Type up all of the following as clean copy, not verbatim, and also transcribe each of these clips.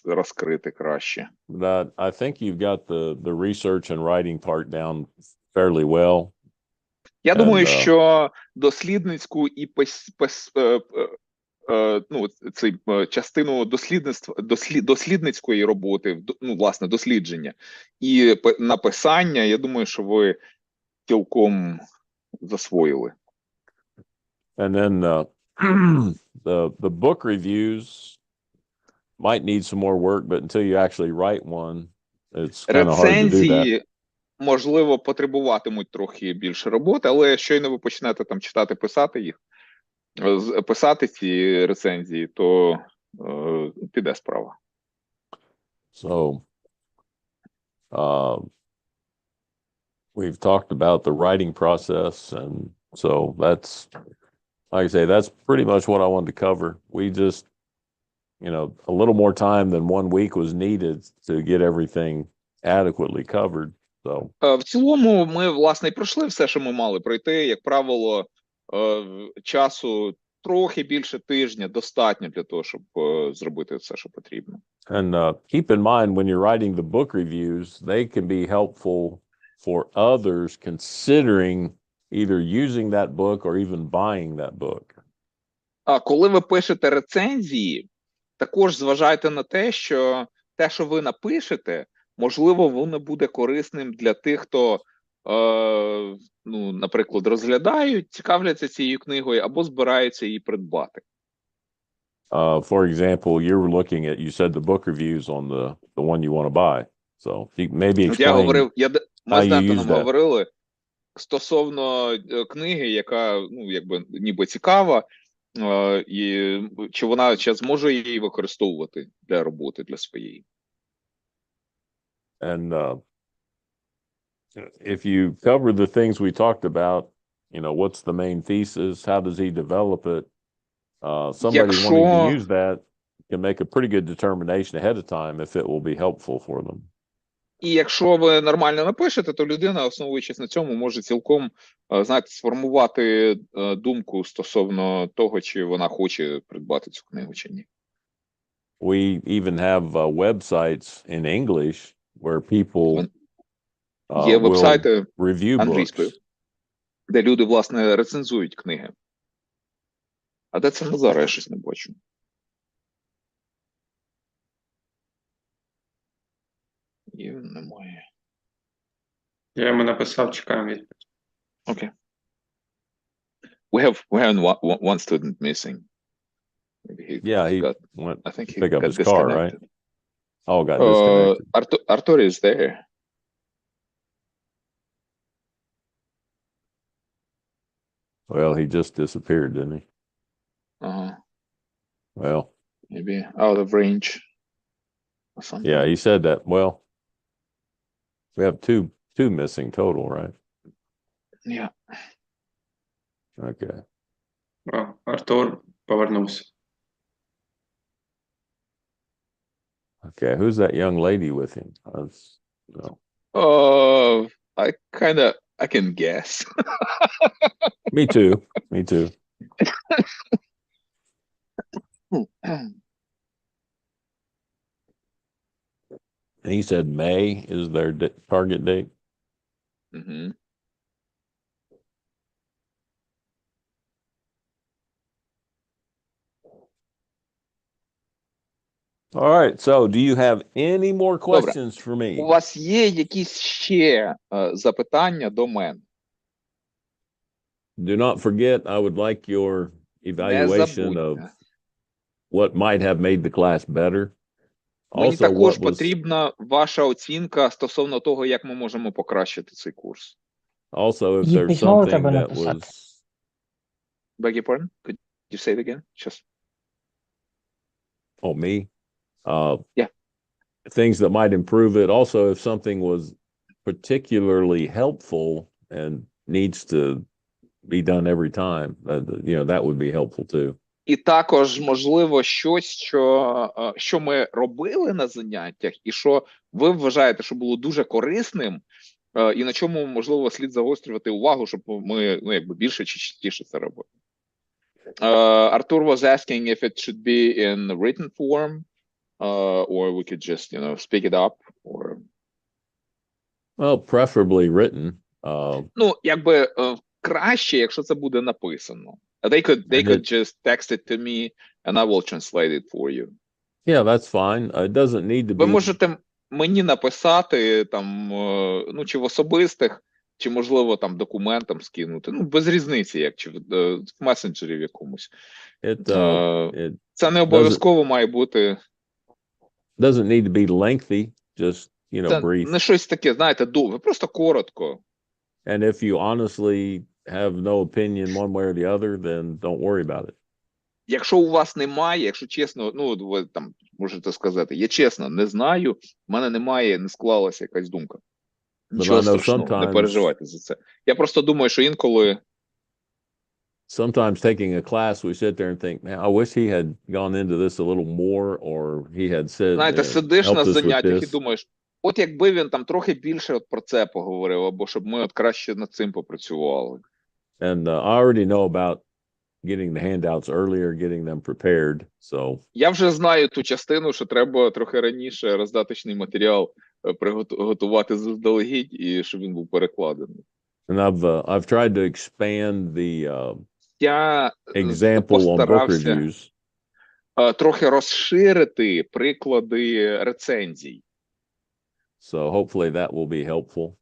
розкрити краще. That I think you've got the research and writing part down fairly well. Я думаю, що дослідницьку і цей частину дослідницької роботи, ну, власне, дослідження і написання, я думаю, що ви цілком засвоїли. And then the book reviews might need some more work, but until you actually write one, it's kind of hard to do that. Рецензії, можливо, потребуватимуть трохи більше роботи, але щойно ви почнете там читати, писати ці рецензії, то піде справа. So, we've talked about the writing process, and so that's, like I say, that's pretty much what I wanted to cover. We just, a little more time than 1 week was needed to get everything adequately covered. So. В цілому ми, власне, і пройшли все, що ми мали пройти. Як правило, часу трохи більше тижня достатньо для того, щоб зробити все, що потрібно. And keep in mind, when you're writing the book reviews, they can be helpful for others considering either using that book or even buying that book. А коли ви пишете рецензії, також зважайте на те, що ви напишете, можливо, воно буде корисним для тих, хто, наприклад, розглядають, цікавляться цією книгою або збираються її придбати. For example, you're looking at, you said the book reviews on the one you want to buy. So maybe explain ми з Дентоном говорили стосовно книги, яка, ніби цікава, і чи вона зможе її використовувати для роботи, для своєї. And if you cover the things we talked about, what's the main thesis? How does he develop it? Somebody wanting to use that can make a pretty good determination ahead of time if it will be helpful for them. І якщо ви нормально напишете, то людина, основуючись на цьому, може цілком, сформувати думку стосовно того, чи вона хоче придбати цю книгу чи ні. We even have websites in English where people є вебсайти review англійською, де люди, власне, рецензують книги. А де це Назара? Я щось не бачу. Є, немає. Я йому написав, чекаємо відповідь. Okay. We have one student missing. Maybe I think he pick up got his car, right? disconnected. Oh, got disconnected. Artur is there. Well, he just disappeared, didn't he? Well, maybe out of range or something. Yeah, he said that. Well, we have two missing total, right? Yeah. Okay. Well, Артур повернувся. Okay, who's that young lady with him? I can guess. Me too. Me too. And he said May is their target date. Mm-hmm. All right. So, do you have any more questions for me? У вас є якісь ще запитання до мене? Do not forget, I would like your evaluation of what might have made the class better. Мені також потрібна ваша оцінка стосовно того, як ми можемо покращити цей курс. Also, if there's something that was... Beg your pardon? Could you say it again? Just... Oh, me? Yeah. Things that might improve it. Also, if something was particularly helpful and needs to be done every time, that would be helpful too. І також, можливо, щось, що ми робили на заняттях, і що ви вважаєте, що було дуже корисним, і на чому, можливо, слід загострювати увагу, щоб ми більше чи частіше це робили. Artur was asking if it should be in written form, or we could just, speak it up, or Well, preferably written. ну, якби краще, якщо це буде написано. They And could it, just text it to me and I will translate it for you. yeah, that's fine. It doesn't need to Ви be, можете мені написати там, ну, чи в особистих, чи, можливо, там документом скинути. Ну, без різниці, як чи в месенджері в якомусь. it, it Це не doesn't, обов'язково має бути. doesn't need to be lengthy, just, Це brief. не щось таке, знаєте, довге, просто коротко. And if you honestly have no opinion one way or the other, then don't worry about it. Якщо у вас немає, якщо чесно, ну, ви там можете сказати, я чесно, не знаю, в мене немає, не склалася якась думка. Нічого I know страшного, не sometimes- переживайте за це. Я просто думаю, що інколи Sometimes taking a class, we sit there and think, man, I wish he had gone into this a little more, or he had said, знаєте, сидиш на helped us with заняттях і this. думаєш, от якби він там трохи більше от про це поговорив, або щоб ми от краще над цим попрацювали. And I already know about getting the handouts earlier, getting them prepared. So, Я вже знаю ту частину, що треба трохи раніше роздаточний матеріал приготувати заздалегідь, і щоб він був перекладений. and I've tried to expand the Я example on book постарався reviews. Трохи розширити приклади рецензій. So hopefully that will be helpful.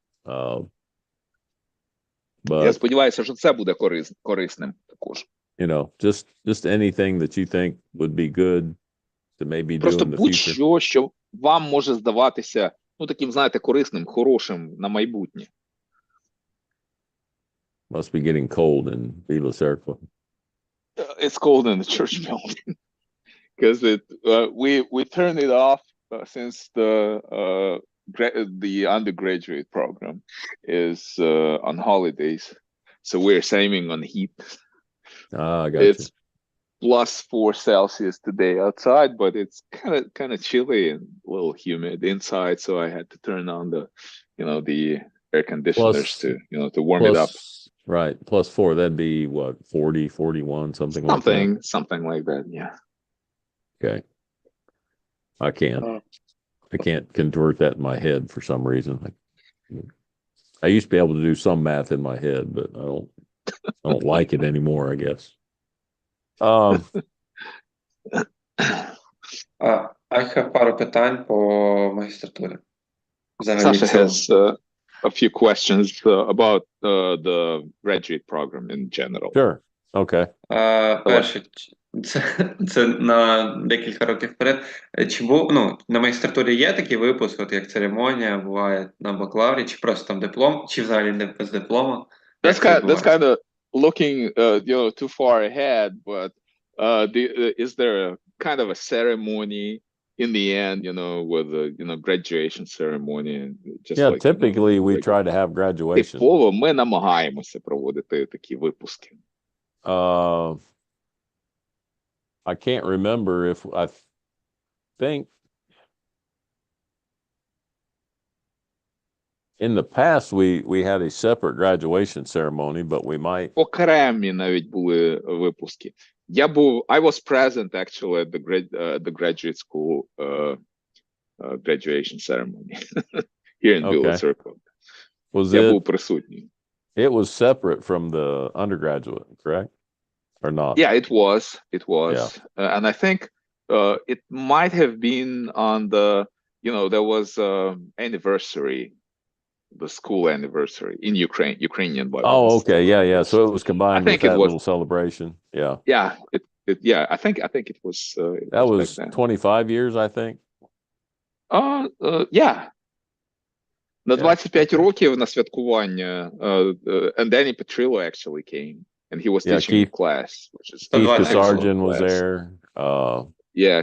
Я But сподіваюся, що це буде корисним також. just anything that you think would be good to maybe do Просто in the future. будь-що, що вам може здаватися, ну, таким, знаєте, корисним, хорошим на майбутнє. Must be getting cold in Vila Cerca. It's cold in the church building. Because we turned it off since the undergraduate program is on holidays. So we're saving on heat. Ah, I got It's +4 Celsius today outside, but it's kind of chilly and a little humid inside. So I had to turn on the air conditioners to warm it up. Right. +4. That'd be what, 40, 41, something like that. Something like that. Yeah. Okay. I can't convert that in my head for some reason. I used to be able to do some math in my head, but I don't like it anymore, I guess. I have пару питань по магістратурі. Взагалі, Sasha в цілому. has a few questions about the graduate program in general. Sure. Okay. Перше, це на декілька років вперед. Чи на магістратурі є такий випуск, от як церемонія буває на бакалаврі, чи просто там диплом, чи взагалі не без диплома? That's kind of looking too far ahead, but is there a kind of a ceremony in the end, with the graduation ceremony? Just Yeah, like, typically we try to have graduation. Типово ми намагаємося проводити такі випуски. I can't remember if I think in the past we had a separate graduation ceremony, but we might. Окремі навіть були випуски. I was present actually at the graduate school graduation ceremony here in Vila Cerca. Я був присутній. It was separate from the undergraduate, correct? Or not? Yeah, it was. Yeah. And I think it might have been on there was anniversary, the school anniversary in Ukrainian Bible. Oh, okay. Yeah. So it was combined with that little celebration. Yeah. Yeah, I think it was. That was 25 years, I think. Yeah. На 25 років на святкування, and Danny Petrillo actually came, and he was teaching a class, which is Keith Kasarjan was there.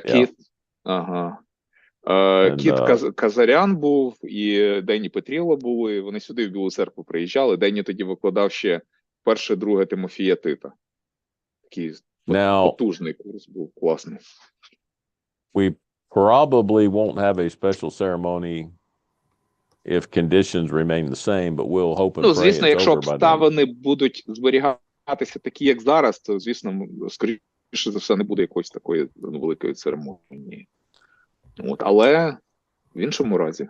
Keith. Кіт Казарян був, і Денні Петріло були. Вони сюди в Білу Церкву приїжджали. Денні тоді викладав ще перше, друге Тимофія Тита. Такий потужний курс був, класний. We probably won't have a special ceremony if conditions remain the same, but we'll hope and pray звісно, it's якщо over by then. обставини будуть зберігатися такі, як зараз, то, звісно, скоріше за все, не буде якоїсь такої великої церемонії. От, але в іншому разі.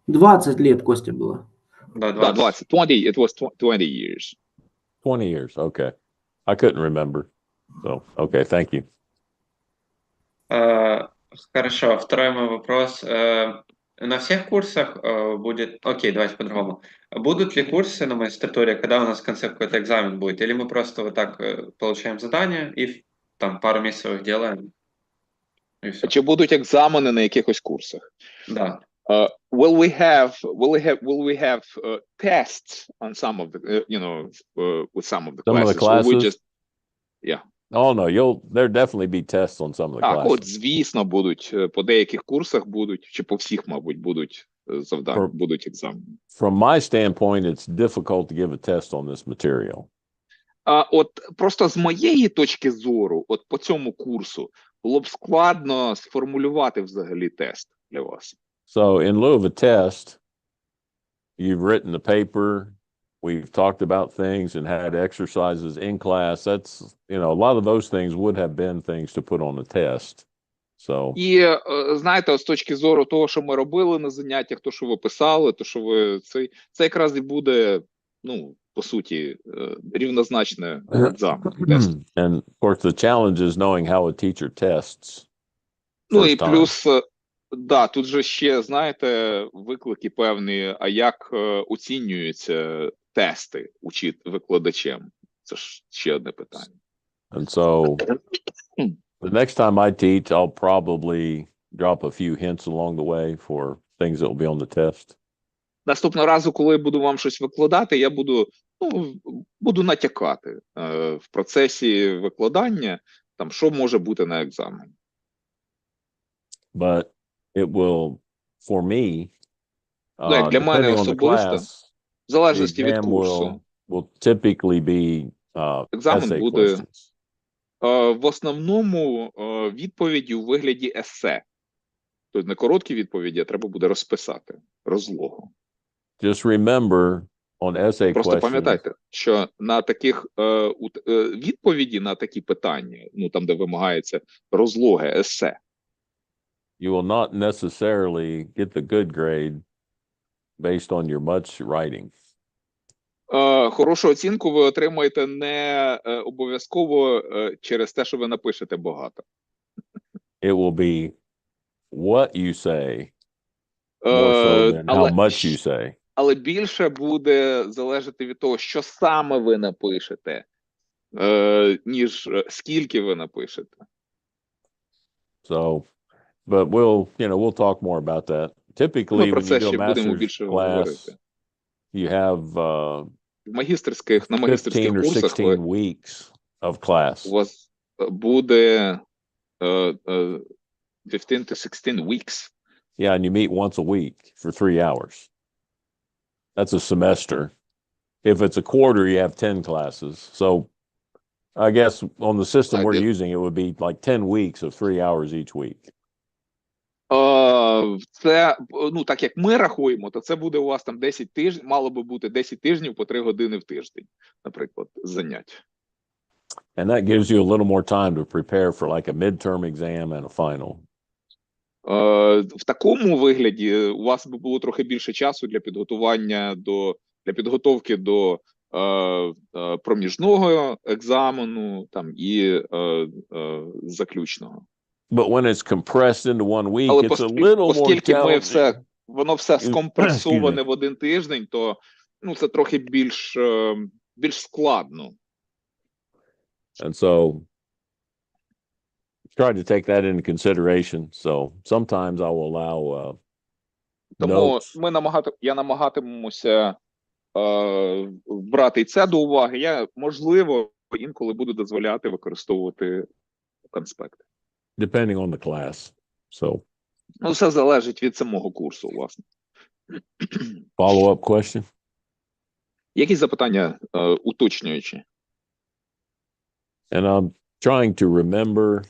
20 лет Костя было. Да, Да, 20. 20. It was 20 years. 20 years. Okay. I couldn't remember. So, okay. Thank you. Хорошо, второй мой вопрос. На всех курсах будет... Окей, давайте по-другому. Будут ли курсы на магистратуре, когда у нас в конце какой-то экзамен будет? Или мы просто вот так получаем задание и там пару месяцев их делаем? И все. Чи будуть екзамени на якихось курсах? Да. Will we have tests on some of the with some of the Some of the classes? Or we classes? just yeah. Oh no, there definitely be tests on some of the Так, от, classes. звісно, будуть по деяких курсах будуть, чи по всіх, мабуть, будуть завдання, For- будуть екзамени. From my standpoint, it's difficult to give a test on this material. От просто з моєї точки зору, от по цьому курсу, було б складно сформулювати взагалі тест для вас. So in lieu of a test, you've written the paper, we've talked about things and had exercises in class. That's, a lot of those things would have been things to put on a test. So, І знаєте, от з точки зору того, що ми робили на заняттях, то, що ви писали, то, що ви це якраз і буде, по суті, рівнозначне екзамен. тест. and of course, the challenge is knowing how a teacher tests. Ну first і time. плюс, да, тут же ще, знаєте, виклики певні, а як оцінюються тести викладачем? Це ж ще одне питання. And so the next time I teach, I'll probably drop a few hints along the way for things that will be on the test. Наступного разу, коли я буду вам щось викладати, я буду натякати в процесі викладання, там, що може бути на екзамені. But it will, for me, Як для мене depending on the особисто, class, в the залежності від exam курсу, will typically be екзамен essay буде questions. в основному відповіді у вигляді есе. Тобто не короткі відповіді, а треба буде розписати розлогу. Just remember on essay Просто questions, пам'ятайте, що на таких відповіді на такі питання, там, де вимагається розлоги, есе, you will not necessarily get the good grade based on your much writing. хорошу оцінку ви отримаєте не обов'язково через те, що ви напишете багато. It will be what you say more so than how much you say. Але більше буде залежати від того, що саме ви напишете, ніж скільки ви напишете. So, but we'll talk more about that. Typically, Ми про when you це do a ще будемо master's більше class, говорити. you have На магістерських 15 or курсах 16 weeks of class. у вас буде 15 to 16 weeks. Yeah, and you meet once a week for 3 hours. That's a semester. If it's a quarter, you have 10 classes. So I guess on the system we're using, it would be like 10 weeks of 3 hours each week. Це, так як ми рахуємо, то це буде у вас там 10 тижнів, мало би бути 10 тижнів по 3 години в тиждень, наприклад, занять. And that gives you a little more time to prepare for like a midterm exam and a final. В такому вигляді у вас би було трохи більше часу для підготовки до проміжного екзамену там і заключного. But when it's compressed into 1 week, Але it's a little more оскільки challenging. воно все скомпресоване в один тиждень, то це трохи більш складно. And so try to take that into consideration. So sometimes I will allow Тому notes. я намагатимуся брати і це до уваги. Я, можливо, інколи буду дозволяти використовувати конспекти. Depending on the class. So Все залежить від самого курсу, власне. follow-up question? Якісь запитання уточнюючі? And I'm trying to remember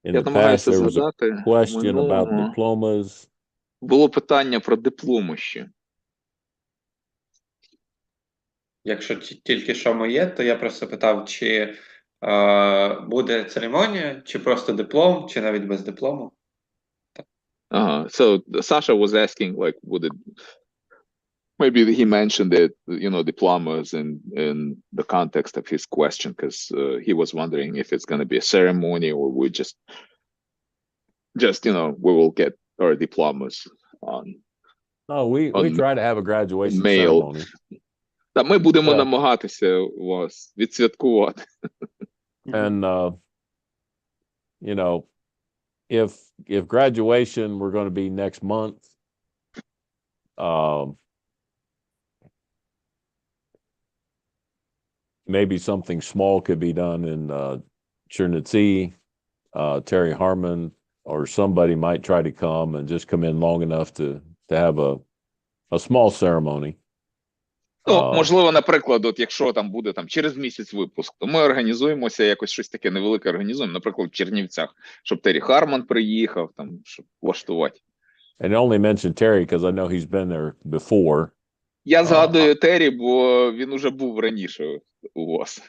in Я the past намагаюся there was a згадати. question about минулого. diplomas. Було питання про дипломи ще. Якщо тільки що моє, то я просто питав, чи Буде церемонія, чи просто диплом, чи навіть без диплому? So Sasha was asking, like, would it maybe he mentioned it, diplomas in the context of his question, because he was wondering if it's going to be a ceremony or we just we will get our diplomas on No, we On try to have a graduation mail. ceremony. Та ми будемо Well- намагатися вас відсвяткувати. And if graduation were going to be next month, maybe something small could be done in Chernivtsi. Terry Harmon or somebody might try to come and just come in long enough to have a small ceremony. Можливо, наприклад, от якщо там буде через місяць випуск, то ми організуємося, якось щось таке невелике організуємо, наприклад, в Чернівцях, щоб Террі Харман приїхав, щоб влаштувати. And I only mentioned Terry because I know he's been there before. Я згадую Террі, бо він уже був раніше у вас.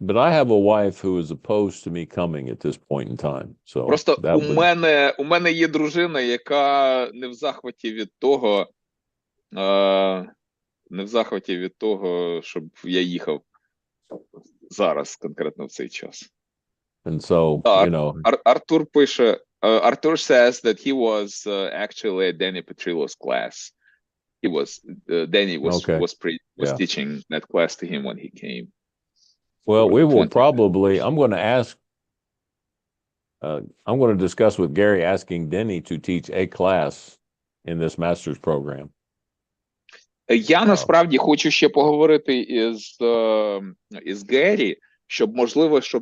But I have a wife who is opposed to me coming at this point in time. So Просто that у мене є дружина, яка не в захваті від того, щоб я їхав зараз, конкретно в цей час. And so, Артур пише, Arthur says that he was actually at Danny Petrillo's class. Danny was teaching that class to him when he came. Well, we will probably, I'm going to discuss with Gary asking Denny to teach a class in this master's program. Я насправді хочу ще поговорити із Геррі, щоб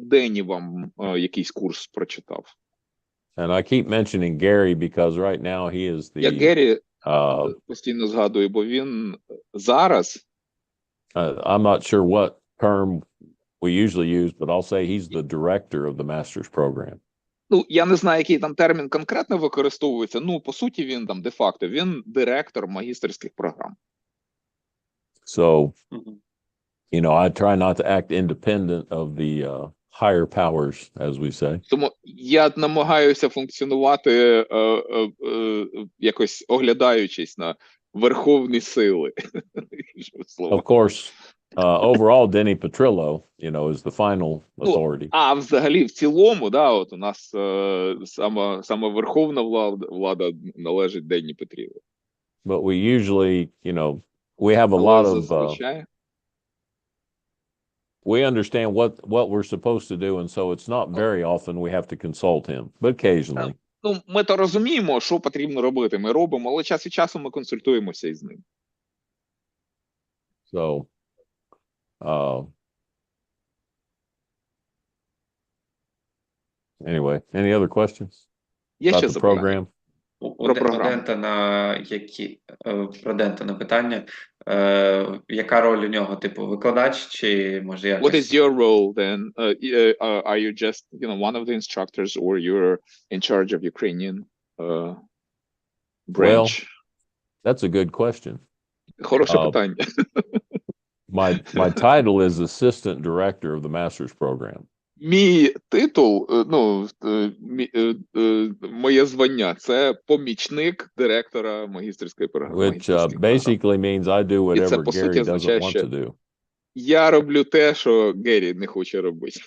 Денні вам якийсь курс прочитав. And I keep mentioning Gary because right now he is the... Я Геррі постійно згадую, бо він зараз... I'm not sure what term we usually use, but I'll say he's the director of the master's program. Я не знаю, який там термін конкретно використовується. По суті, він де-факто, він директор магістерських програм. So, I try not to act independent of the higher powers, as we say. Тому я намагаюся функціонувати якось оглядаючись на верховні сили. Of course, overall, Denny Petrillo, is the final authority. Взагалі, в цілому, от у нас сама верховна влада належить Денні Петріло. But we usually, we have a lot of, we understand what we're supposed to do, and so it's not very often we have to consult him, but occasionally. Ми то розуміємо, що потрібно робити, ми робимо, але час від часу ми консультуємося із ним. So, anyway, any other questions Є about ще the запитання? program? Про Дента на питання. Яка роль у нього? Типу викладач чи може якось? What is your role then? Are you just, one of the instructors, or you're in charge of Ukrainian branch? That's a good question. Хороше питання. My title is assistant director of the master's program. Мій титул, моє звання – це помічник директора магістерської програми. Which basically means I do whatever по суті Gary doesn't означає, want що to do. Я роблю те, що Геррі не хоче робити.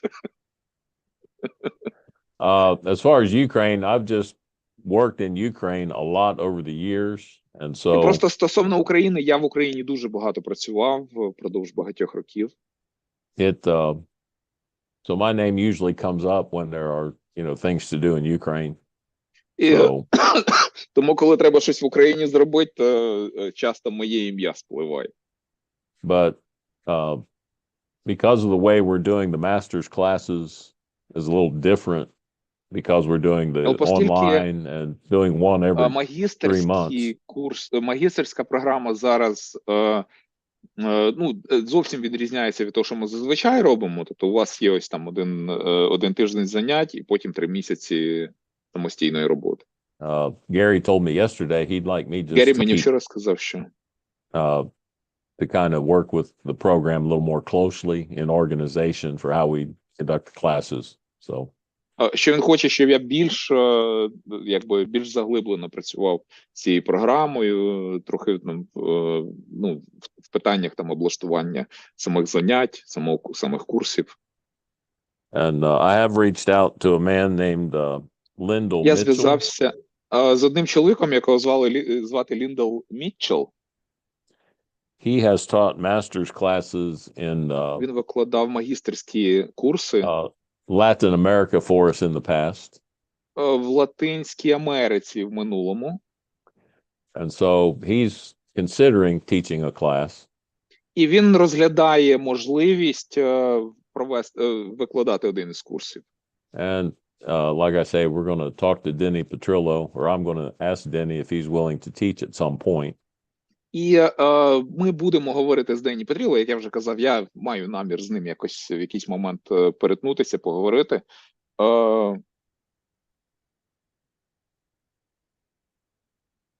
As far as Ukraine, I've just worked in Ukraine a lot over the years, and so... Просто стосовно України, я в Україні дуже багато працював впродовж багатьох років. So my name usually comes up when there are, things to do in Ukraine. Тому, коли треба щось в Україні зробити, то часто моє ім'я спливає. But because of the way we're doing the master's classes is a little different because we're doing the online and doing one every 3 months. Магістерська програма зараз зовсім відрізняється від того, що ми зазвичай робимо. Тобто у вас є ось там один тиждень занять і потім 3 місяці самостійної роботи. Gary told me yesterday he'd like me just Геррі мені вчора сказав, що to kind of work with the program a little more closely in organization for how we conduct the classes. So, Що він хоче, щоб я більш більш заглиблено працював з цією програмою, трохи ну, в питаннях там облаштування самих занять, самих курсів. and I have reached out to a man named Lyndall Я Mitchell. зв'язався з одним чоловіком, якого звати Ліндл Мітчелл. He has taught master's classes in Він викладав магістерські курси Latin America for us in the past. В Латинській Америці в минулому. And so he's considering teaching a class. І він розглядає можливість викладати один із курсів. And like I say, we're going to talk to Denny Petrillo, or I'm going to ask Denny if he's willing to teach at some point. І ми будемо говорити з Денні Петріло, як я вже казав, я маю намір з ним якось в якийсь момент перетнутися, поговорити.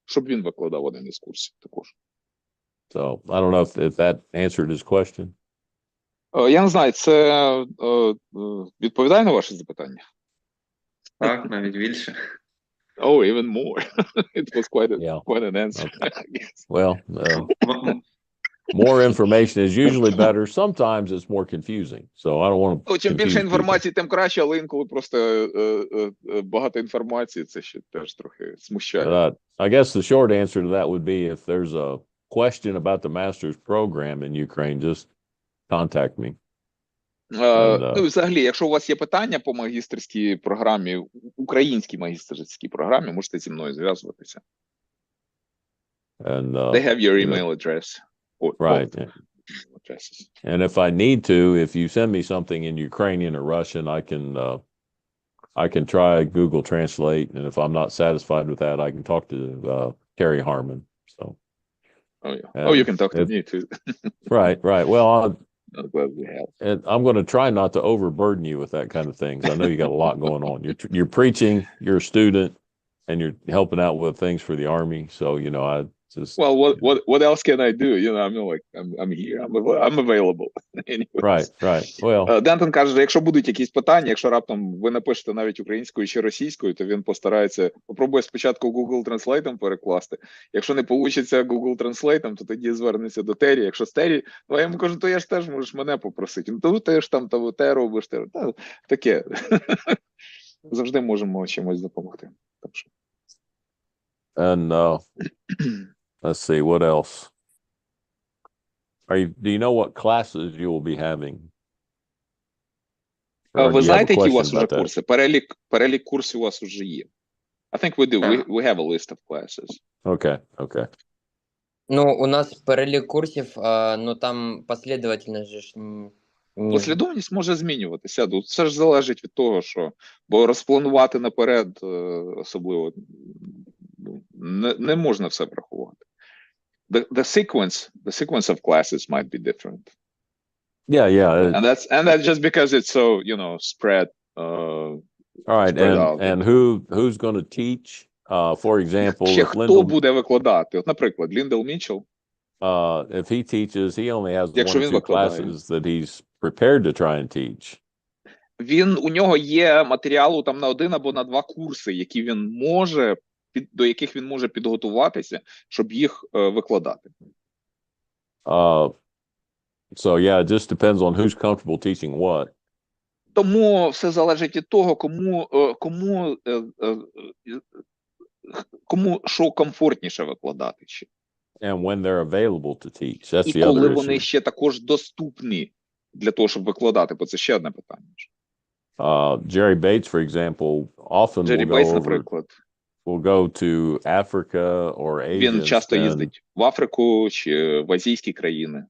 Щоб він викладав один із курсів також. So I don't know if that answered his question. Я не знаю, це відповідає на ваше запитання? Так, навіть більше. Oh, even more. It was Yeah. quite an answer, Okay. I guess. Well, more information is usually better. Sometimes it's more confusing. So I don't want to. Чим більше інформації, тим краще, але інколи просто багато інформації, це ще теж трохи смущає. But I guess the short answer to that would be if there's a question about the master's program in Ukraine, just contact me. Ну, взагалі, якщо у вас є питання по магістерській програмі, українській магістерській програмі, можете зі мною зв'язуватися. And They have your email address. right. Addresses. And if I need to, if you send me something in Ukrainian or Russian, I can try Google Translate. And if I'm not satisfied with that, I can talk to Terry Harmon. So. Oh, yeah. You can talk to me too. Right. Well, I'm glad we have. and I'm going to try not to overburden you with that kind of things. I know you got a lot going on. You're preaching, you're a student, and you're helping out with things for the Army. So, I just. Well, what else can I do? I'm here. I'm available. Anyways. Right. Well, Дентон каже, якщо будуть якісь питання, якщо раптом ви напишете навіть українською чи російською, то він попробує спочатку Google Translate перекласти. Якщо не вийде Google Translate, то тоді звернеться до Террі. Якщо з Террі, я йому кажу, то я ж теж можеш мене попросити. Ну, ти ж там те робиш, таке. Завжди можемо чимось допомогти. Так що. and let's see what else. Do you know what classes you will be having? Or do Ви you have a знаєте, які у question вас уже about that? курси? Перелік курсів у вас уже є. I think we do. We have a list of classes. Okay. Ну, у нас перелік курсів, ну там последовательно ж Послідовність може змінюватися. Це ж залежить від того, бо розпланувати наперед особливо не можна все врахувати. The sequence of classes might be different. Yeah. And that's just because it's so, spread. All right. spread out. And who's going to teach? For example, Ще if хто буде викладати? От, наприклад, Ліндл Мітчелл. If he teaches, he only has Якщо 1 or він 2 викладає. classes that he's prepared to try and teach. У нього є матеріалу там на 1 або на 2 курси, які він може до яких він може підготуватися, щоб їх викладати. So yeah, it just depends on who's comfortable teaching what. Тому все залежить від того, кому що комфортніше викладати. And when they're available to teach. That's І the коли other вони issue. ще також доступні для того, щоб викладати, бо це ще одне питання. Jerry Bates, for example, often Джері will Бейтс, go over, наприклад, will go to Africa or Asia він часто and їздить в Африку чи в азійські країни.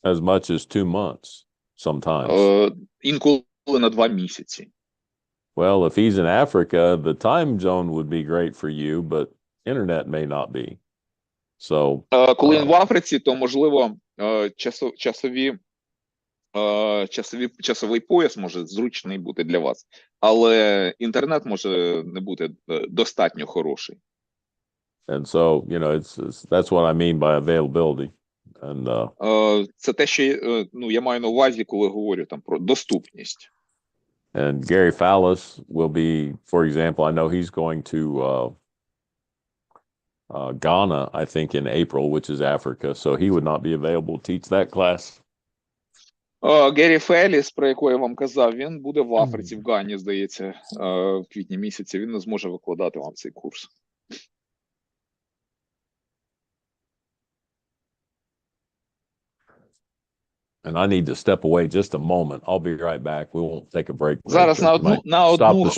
as much as 2 months sometimes. Інколи на 2 місяці. Well, if he's in Africa, the time zone would be great for you, but internet may not be. So, Коли він в Африці, то, можливо, часовий пояс може зручний бути для вас, але інтернет може не бути достатньо хороший. and so, that's what I mean by availability. And Це те, що я маю на увазі, коли говорю там про доступність. And Gary Fallis will be, for example, I know he's going to Ghana, I think, in April, which is Africa. So he would not be available to teach that class. Гері Феліс, про якого я вам казав, він буде в Африці, в Гані, здається, в квітні місяці. Він не зможе викладати вам цей курс. And I need to step away just a moment. I'll be right back. We won't take a break. Зараз на You might одну stop the